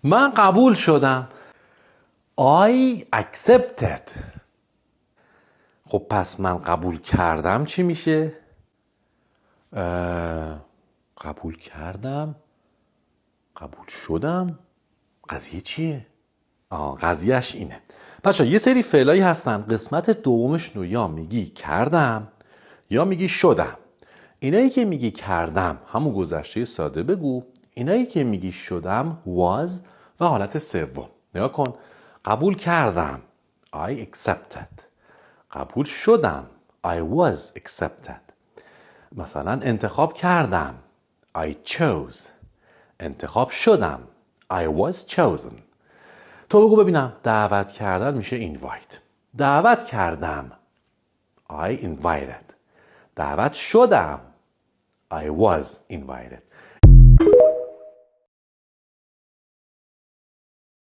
من قبول شدم. I accepted. خب پس من قبول کردم چی میشه؟ قبول کردم، قبول شدم. قضیه چیه؟ قضیهش اینه. بچه یه سری فعلایی هستن قسمت دومش رو یا میگی کردم یا میگی شدم. اینایی که میگی کردم همون گذشته ساده بگو. اینایی که میگی شدم was و حالت سوم. نگاه کن. قبول کردم I accepted. قبول شدم I was accepted. مثلا انتخاب کردم I chose. انتخاب شدم I was chosen. تو بگو ببینم دعوت کردن میشه invite. دعوت کردم I invited. دعوت شدم I was invited.